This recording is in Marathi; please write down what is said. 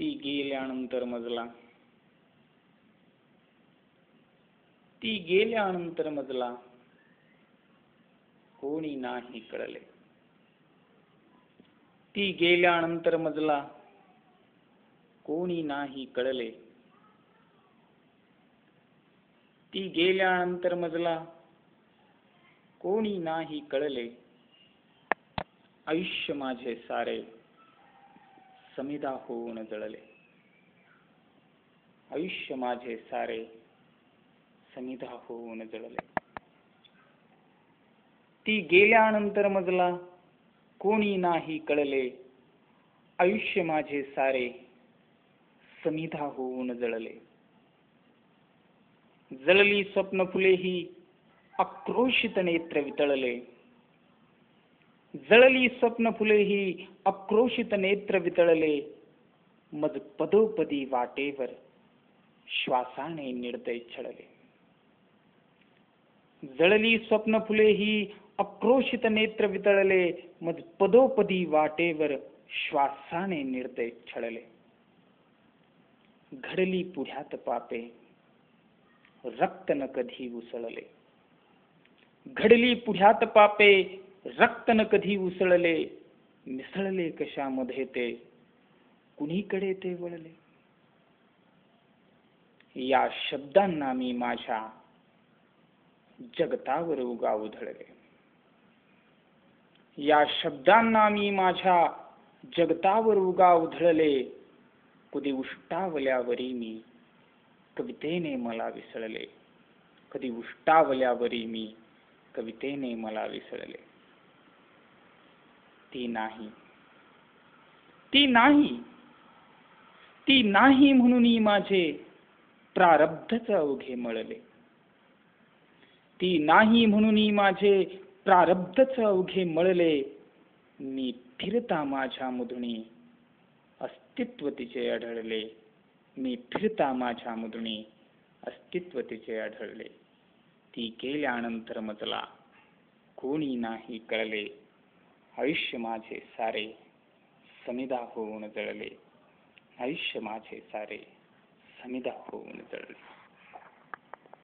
ती गेल्यानंतर मजला, ती गेल्यानंतर मजला, कोणी नाही कळले. ती गेल्यानंतर मजला, कोणी नाही कळले. ती गेल्यानंतर मजला, कोणी नाही कळले. आयुष्य माझे सारे समिधा होऊन जळले. आयुष्य माझे सारे समिधा होऊन जळले. ती गेल्यानंतर मजला, कोणी नाही कळले. आयुष्य माझे सारे समिधा होऊन जळले. जळली स्वप्न फुले ही आक्रोशित नेत्र वितळले. जळली स्वप्न फुले ही आक्रोशित नेत्र वितळले. मज पदोपदी वाटेवर श्वासाने निर्दय छळले. जळली स्वप्न फुले ही आक्रोशित नेत्र वितळले. मज पदोपदी वाटेवर श्वासाने निर्दय छळले. घडली पुढ्यात पापे रक्त न कधी उसळले. घडली पुढ्यात पापे रक्त न कधी उसळले. मिसळले कशामध्ये ते कुणीकडे ते वळले. या शब्दांना मी माझ्या जगतावर उगा उधळले. या शब्दांना मी माझ्या जगतावर उगा उधळले. कधी उष्टावल्यावरी मी कवितेने मला विसळले. कधी उष्टावल्यावरी मी कवितेने मला विसळले. ती नाही, ती नाही, ती नाही म्हणून माझे प्रारब्धच अवघे मळले. ती नाही म्हणून माझे प्रारब्धच अवघे मळले. मी फिरता माझ्या मधुनी अस्तित्व तिचे आढळले. मी फिरता माझ्या मधुनी अस्तित्व तिचे आढळले. ती गेल्यानंतर मजला, कोणी नाही कळले. आयुष्य माझे सारे समिधा होऊन जळले. आयुष्य माझे सारे समिधा होऊन जळले.